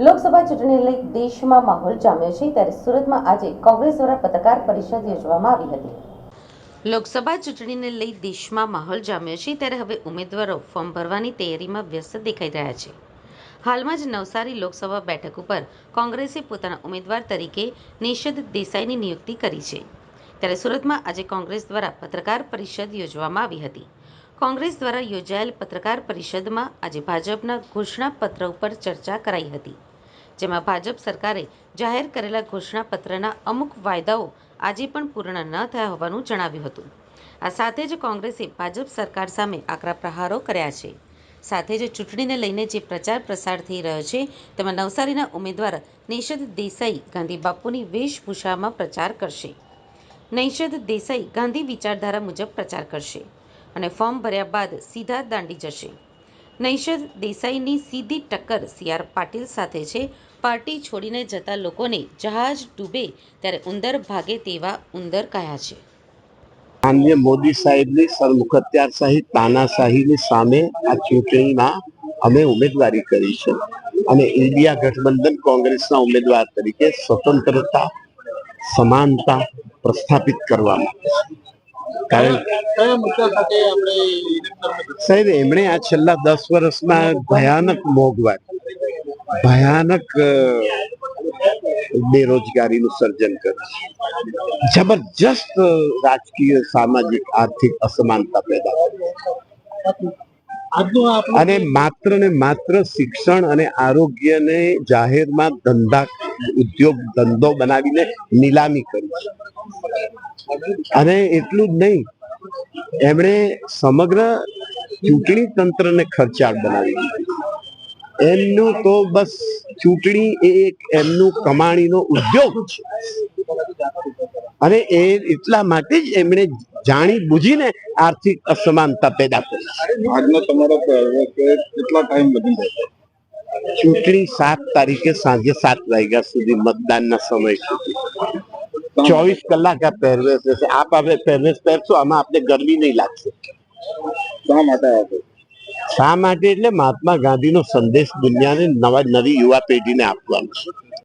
લોકસભા ચૂંટણીને લઈ દેશમાં માહોલ જામ્યો છે, ત્યારે સુરતમાં આજે કોંગ્રેસ દ્વારા પત્રકાર પરિષદ યોજવામાં આવી હતી। લોકસભા ચૂંટણીને લઈ દેશમાં માહોલ જામ્યો છે, ત્યારે હવે ઉમેદવારો ફોર્મ ભરવાની તૈયારીમાં વ્યસ્ત દેખાઈ રહ્યા છે। હાલમાં જ નવસારી લોકસભા બેઠક ઉપર કોંગ્રેસે પોતાના ઉમેદવાર તરીકે નિષદ દેસાઈની નિયુક્તિ કરી છે, ત્યારે સુરતમાં આજે કોંગ્રેસ દ્વારા પત્રકાર પરિષદ યોજવામાં આવી હતી। કોંગ્રેસ દ્વારા યોજાયેલ પત્રકાર પરિષદમાં આજે ભાજપના ઘોષણાપત્ર ઉપર ચર્ચા કરાઈ હતી, જેમાં ભાજપ સરકારે જાહેર કરેલા ઘોષણાપત્રના અમુક વાયદાઓ આજે પણ પૂર્ણ ન થયા હોવાનું જણાવ્યું હતું। આ સાથે જ કોંગ્રેસે ભાજપ સરકાર સામે આકરા પ્રહારો કર્યા છે। સાથે જ ચૂંટણીને લઈને જે પ્રચાર પ્રસાર થઈ રહ્યો છે, તેમાં નવસારીના ઉમેદવાર નિષદ દેસાઈ ગાંધી બાપુની વેશભૂષામાં પ્રચાર કરશે। નિષદ દેસાઈ ગાંધી વિચારધારા મુજબ પ્રચાર કરશે અને ફોર્મ ભર્યા બાદ સીધા દાંડી જશે। નિષદ દેસાઈની સીધી ટક્કર CR પાટીલ સાથે છે। પાર્ટી છોડીને જતા લોકોને જહાજ ડૂબે ત્યારે ઉંદર ભાગે તેવા ઉંદર કયા છે। માનનીય મોદી સાહેબની સરમુખત્યારશાહી તાનાશાહીની સામે આ ચૂંટણીમાં અમે ઉમેદવારી કરી છે અને ઇન્ડિયા ગઠબંધન કોંગ્રેસના ઉમેદવાર તરીકે સ્વતંત્રતા સમાનતા પ્રસ્થાપિત કરવામાં કારણ સાહેબ એમણે આ છેલ્લા 10 વર્ષમાં ભયાનક મોંઘવારી ભયાનક બેરોજગારીનું સર્જન કર્યું, જબરજસ્ત રાજકીય સામાજિક આર્થિક અસમાનતા પેદા કરી અને માત્ર ને માત્ર શિક્ષણ અને આરોગ્યને જાહેરમાં ઉદ્યોગ ધંધો બનાવીને નીલામી કરી અને એટલું જ નહીં, એમણે સમગ્ર ચૂંટણી તંત્રને ખર્ચાળ બનાવી દીધું। એમનું તો બસ ચૂંટણી એ એક એમનું કમાણીનો ઉદ્યોગ છે અને એ એટલા માટે જ એમણે જાણી બુજીને આર્થિક અસમાનતા પેદા કરી। આજનો તમારો કેટલા ટાઈમ વધી જશે? ચૂંટણી 7 તારીખે સાંજે 7 વાગ્યા સુધી મતદાનના સમય સુધી 24 કલાક આ પહેરવેશ રહેશે। આપ હવે પહેરવેશ પહેરશો, આમાં આપણે ગરમી નહીં લાગશે। શા માટે આપો? શા માટે એટલે મહાત્મા ગાંધીનો સંદેશ દુનિયાને નવી યુવા પેઢીને આપવાનો છે।